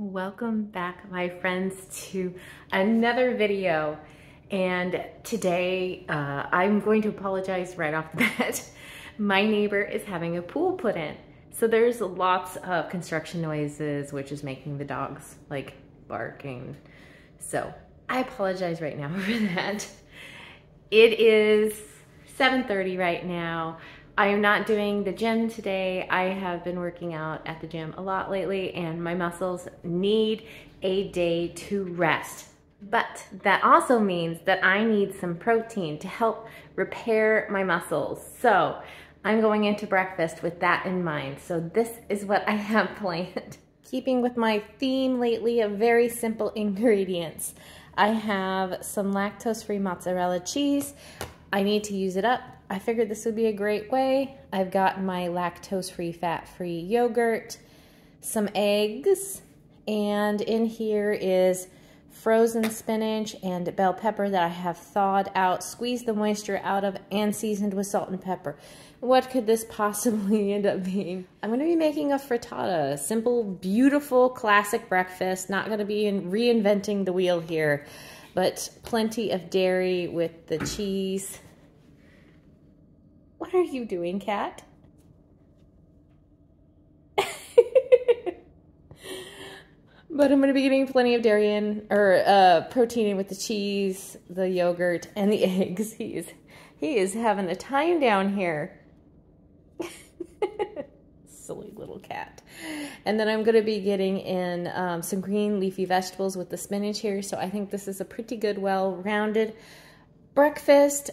Welcome back, my friends, to another video. And today I'm going to apologize right off the bat. My neighbor is having a pool put in. So there's lots of construction noises, which is making the dogs like barking. So I apologize right now for that. It is 7:30 right now. I am not doing the gym today. I have been working out at the gym a lot lately and my muscles need a day to rest. But that also means that I need some protein to help repair my muscles. So I'm going into breakfast with that in mind. So this is what I have planned. Keeping with my theme lately of very simple ingredients, I have some lactose-free mozzarella cheese. I need to use it up. I figured this would be a great way. I've got my lactose-free, fat-free yogurt, some eggs, and in here is frozen spinach and bell pepper that I have thawed out, squeezed the moisture out of, and seasoned with salt and pepper. What could this possibly end up being? I'm gonna be making a frittata, a simple, beautiful, classic breakfast. Not gonna be reinventing the wheel here, but plenty of dairy with the cheese. What are you doing, cat? But I'm going to be getting plenty of dairy in, or protein in with the cheese, the yogurt, and the eggs. He is having a time down here. Silly little cat. And then I'm going to be getting in some green leafy vegetables with the spinach here. So I think this is a pretty good, well-rounded breakfast.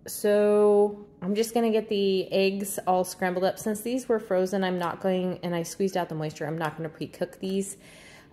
So I'm just going to get the eggs all scrambled up. Since these were frozen, I'm not going, and I squeezed out the moisture, I'm not going to pre-cook these.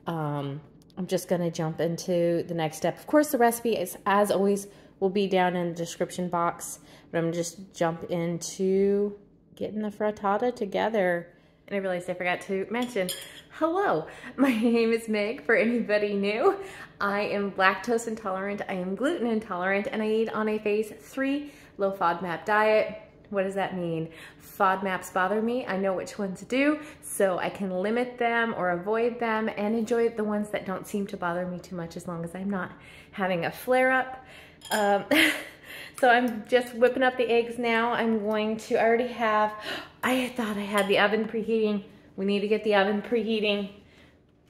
I'm just going to jump into the next step. Of course, the recipe is, as always, will be down in the description box. But I'm going to just jump into getting the frittata together. And I realized I forgot to mention, hello, my name is Meg, for anybody new. I am lactose intolerant, I am gluten intolerant, and I eat on a phase 3 low FODMAP diet. What does that mean? FODMAPs bother me. I know which ones do, so I can limit them or avoid them and enjoy the ones that don't seem to bother me too much, as long as I'm not having a flare-up. So I'm just whipping up the eggs now. I'm going to, I thought I had the oven preheating. We need to get the oven preheating.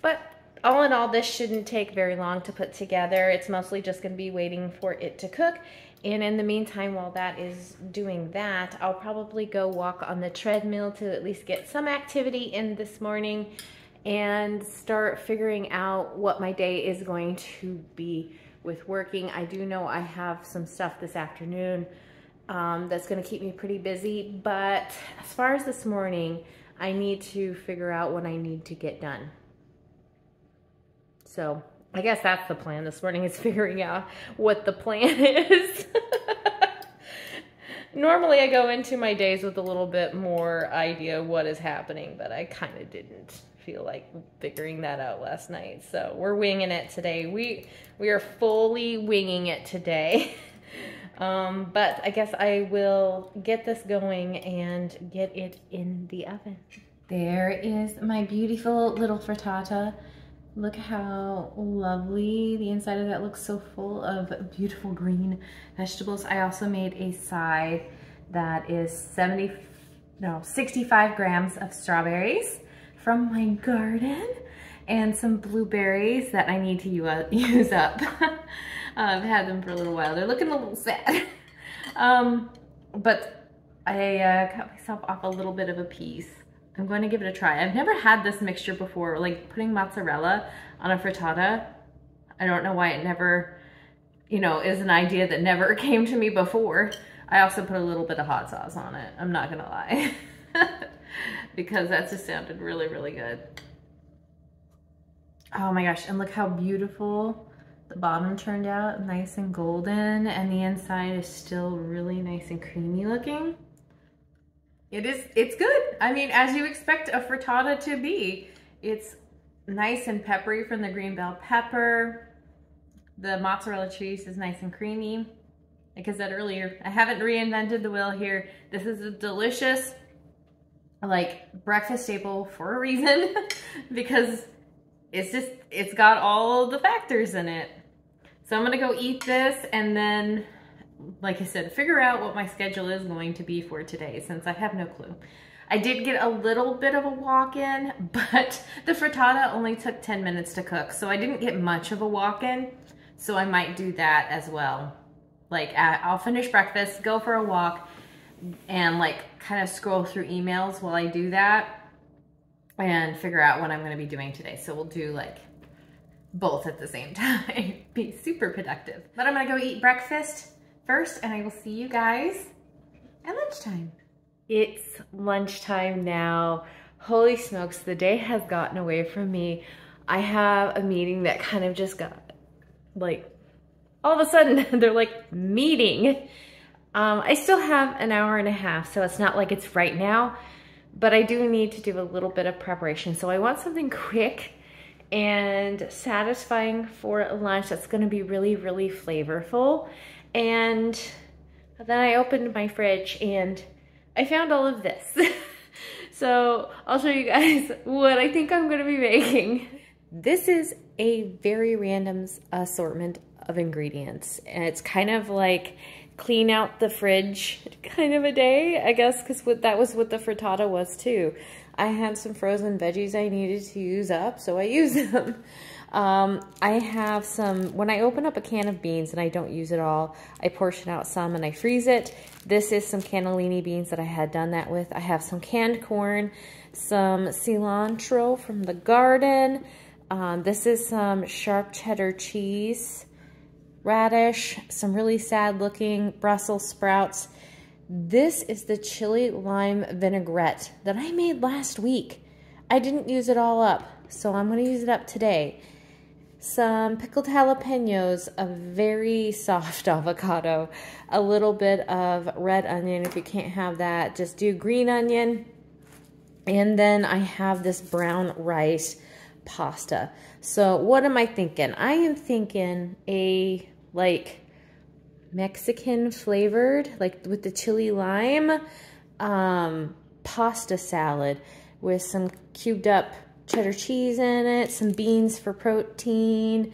But all in all, this shouldn't take very long to put together. It's mostly just gonna be waiting for it to cook. And in the meantime, while that is doing that, I'll probably go walk on the treadmill to at least get some activity in this morning and start figuring out what my day is going to be with working. I do know I have some stuff this afternoon that's gonna keep me pretty busy, but as far as this morning, I need to figure out what I need to get done. So I guess that's the plan this morning, is figuring out what the plan is. Normally I go into my days with a little bit more idea of what is happening, but I kind of didn't feel like figuring that out last night. So we're winging it today. We are fully winging it today. But I guess I will get this going and get it in the oven. There is my beautiful little frittata. Look how lovely the inside of that looks, so full of beautiful green vegetables. I also made a side that is 65 grams of strawberries from my garden and some blueberries that I need to use up. I've had them for a little while. They're looking a little sad. But I cut myself off a little bit of a piece. I'm going to give it a try. I've never had this mixture before, like putting mozzarella on a frittata. I don't know why it never, is an idea that never came to me before. I also put a little bit of hot sauce on it. I'm not gonna lie. Because that just sounded really, really good. Oh my gosh, and look how beautiful the bottom turned out, nice and golden, and the inside is still really nice and creamy looking. It's good. I mean, as you expect a frittata to be. It's nice and peppery from the green bell pepper. The mozzarella cheese is nice and creamy. Like I said earlier, I haven't reinvented the wheel here. This is a delicious, breakfast staple for a reason because it's got all the factors in it. So I'm gonna go eat this and then, like I said, figure out what my schedule is going to be for today since I have no clue. I did get a little bit of a walk-in, but the frittata only took 10 minutes to cook, so I didn't get much of a walk-in, so I might do that as well. Like, I'll finish breakfast, go for a walk, and like kind of scroll through emails while I do that and figure out what I'm gonna be doing today. So we'll do like both at the same time. Be super productive. But I'm gonna go eat breakfast first, and I will see you guys at lunchtime. It's lunchtime now. Holy smokes, the day has gotten away from me. I have a meeting that kind of just got like, all of a sudden they're like, meeting. I still have an hour and a half, so it's not like it's right now, but I do need to do a little bit of preparation. So I want something quick and satisfying for lunch that's gonna be really, really flavorful. And then I opened my fridge and I found all of this. So I'll show you guys what I think I'm gonna be making. This is a very random assortment of ingredients. And it's kind of like clean out the fridge kind of a day, I guess, because that was what the frittata was too. I had some frozen veggies I needed to use up, so I used them. I have some, when I open up a can of beans and I don't use it all, I portion out some and I freeze it. This is some cannellini beans that I had done that with. I have some canned corn, some cilantro from the garden. This is some sharp cheddar cheese, radish, some really sad looking Brussels sprouts. This is the chili lime vinaigrette that I made last week. I didn't use it all up, so I'm gonna use it up today. Some pickled jalapenos, a very soft avocado, a little bit of red onion. If you can't have that, just do green onion. And then I have this brown rice pasta. So what am I thinking? I am thinking a like Mexican flavored, like with the chili lime, pasta salad with some cubed up cheddar cheese in it, some beans for protein,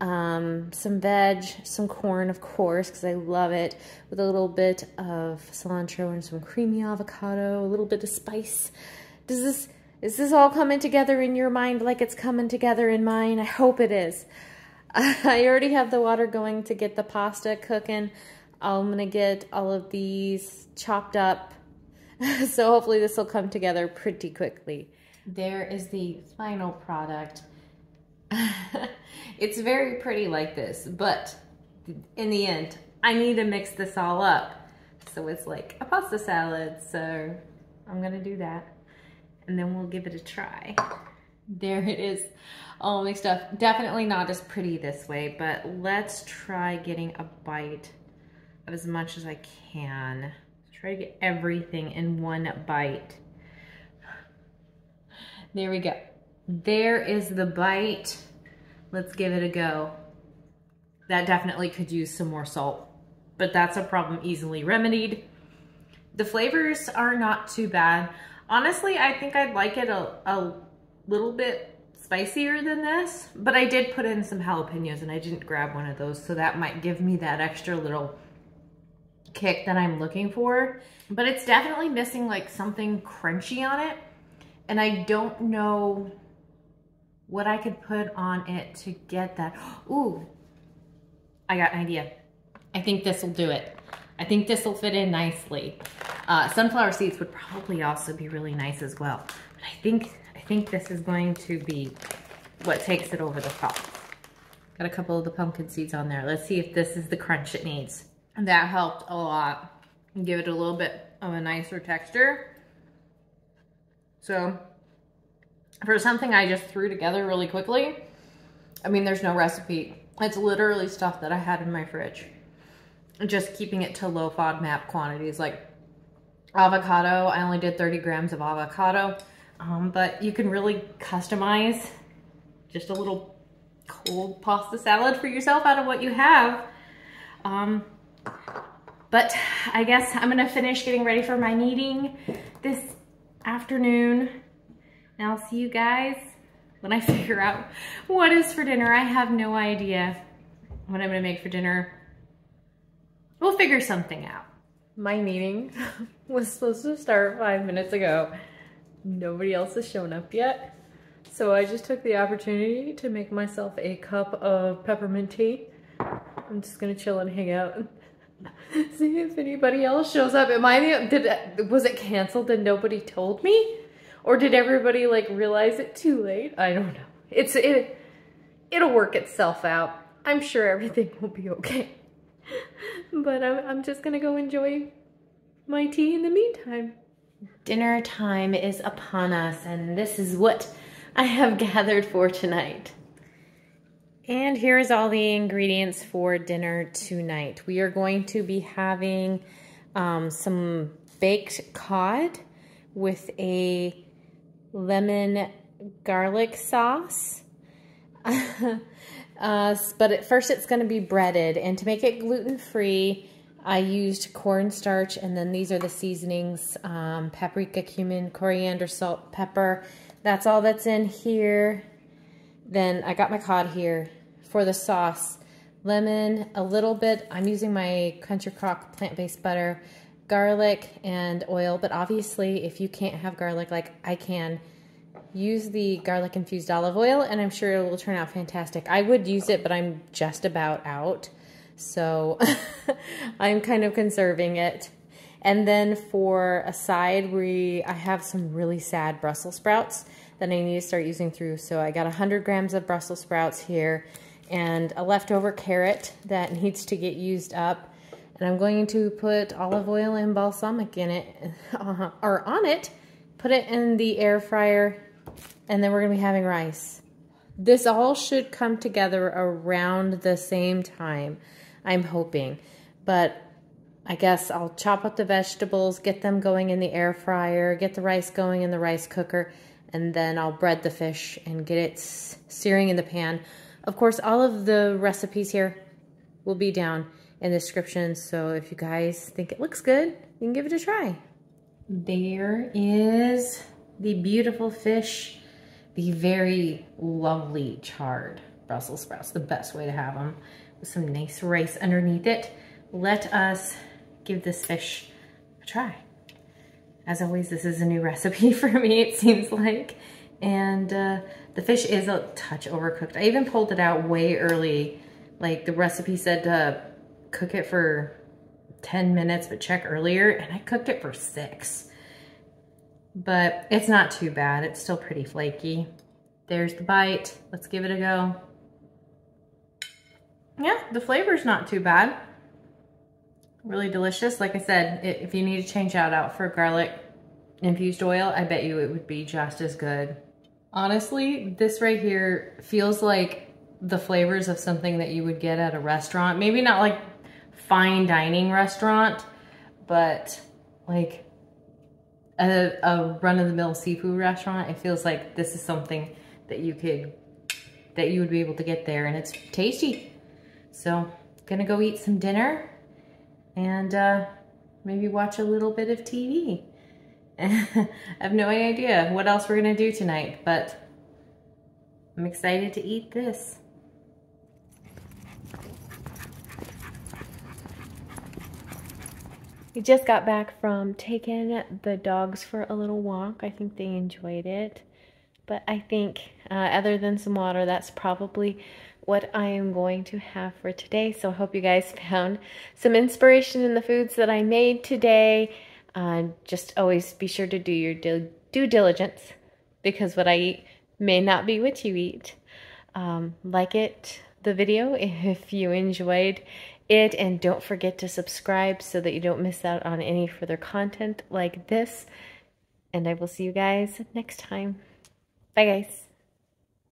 some veg, some corn, of course, because I love it, with a little bit of cilantro and some creamy avocado, a little bit of spice. Is this all coming together in your mind like it's coming together in mine? I hope it is. I already have the water going to get the pasta cooking. I'm gonna get all of these chopped up, so hopefully this will come together pretty quickly. There is the final product. It's very pretty like this, but in the end, I need to mix this all up. So it's like a pasta salad, so I'm gonna do that. And then we'll give it a try. There it is, all mixed up. Definitely not as pretty this way, but let's try getting a bite of as much as I can. Try to get everything in one bite. There we go. There is the bite. Let's give it a go. That definitely could use some more salt, but that's a problem easily remedied. The flavors are not too bad. Honestly, I think I'd like it a little bit spicier than this, but I did put in some jalapenos and I didn't grab one of those, so that might give me that extra little kick that I'm looking for. But it's definitely missing like something crunchy on it. And I don't know what I could put on it to get that. Ooh, I got an idea. I think this will do it. I think this will fit in nicely. Sunflower seeds would probably also be really nice as well. But I think this is going to be what takes it over the top. Got a couple of the pumpkin seeds on there. Let's see if this is the crunch it needs. And that helped a lot. Give it a little bit of a nicer texture. So for something I just threw together really quickly, I mean, there's no recipe. It's literally stuff that I had in my fridge. Just keeping it to low FODMAP quantities. Like avocado, I only did 30 grams of avocado, but you can really customize just a little cold pasta salad for yourself out of what you have. But I guess I'm gonna finish getting ready for my meeting this afternoon, and I'll see you guys when I figure out what is for dinner. I have no idea what I'm gonna make for dinner. We'll figure something out. My meeting was supposed to start 5 minutes ago. Nobody else has shown up yet. So I just took the opportunity to make myself a cup of peppermint tea. I'm just gonna chill and hang out and see if anybody else shows up. Was it canceled and nobody told me? Or did everybody like realize it too late? I don't know. It'll work itself out. I'm sure everything will be okay. But I'm just gonna go enjoy my tea in the meantime. Dinner time is upon us, and this is what I have gathered for tonight. And here's all the ingredients for dinner tonight. We are going to be having some baked cod with a lemon garlic sauce. But at first it's going to be breaded, and to make it gluten-free, I used cornstarch, and then these are the seasonings, paprika, cumin, coriander, salt, pepper. That's all that's in here. Then I got my cod here. For the sauce, lemon, a little bit, I'm using my Country Crock plant-based butter, garlic, and oil, but obviously if you can't have garlic like I can, use the garlic infused olive oil, and I'm sure it will turn out fantastic. I would use it, but I'm just about out, so I'm kind of conserving it. And then for a side, I have some really sad Brussels sprouts that I need to start using through. So I got 100 grams of Brussels sprouts here and a leftover carrot that needs to get used up. And I'm going to put olive oil and balsamic in it, or on it, put it in the air fryer, and then we're gonna be having rice. This all should come together around the same time, I'm hoping. But I guess I'll chop up the vegetables, get them going in the air fryer, get the rice going in the rice cooker, and then I'll bread the fish and get it searing in the pan. Of course, all of the recipes here will be down in the description, so if you guys think it looks good, you can give it a try. There is the beautiful fish, the very lovely charred Brussels sprouts, the best way to have them, with some nice rice underneath it. Let us give this fish a try. As always, this is a new recipe for me, it seems like. And the fish is a touch overcooked. I even pulled it out way early. Like the recipe said to cook it for 10 minutes, but check earlier, and I cooked it for 6. But it's not too bad. It's still pretty flaky. There's the bite. Let's give it a go. Yeah, the flavor's not too bad. Really delicious. Like I said, if you need to change that out for garlic infused oil, I bet you it would be just as good. Honestly, this right here feels like the flavors of something that you would get at a restaurant. Maybe not like fine dining restaurant, but like a run-of-the-mill seafood restaurant. It feels like this is something that you would be able to get there, and it's tasty. So, gonna go eat some dinner and maybe watch a little bit of TV. I have no idea what else we're gonna do tonight, but I'm excited to eat this. We just got back from taking the dogs for a little walk. I think they enjoyed it. But I think, other than some water, that's probably what I am going to have for today. So I hope you guys found some inspiration in the foods that I made today. Just always be sure to do your due diligence, because what I eat may not be what you eat. Like the video if you enjoyed it, and don't forget to subscribe so that you don't miss out on any further content like this. And I will see you guys next time. Bye guys.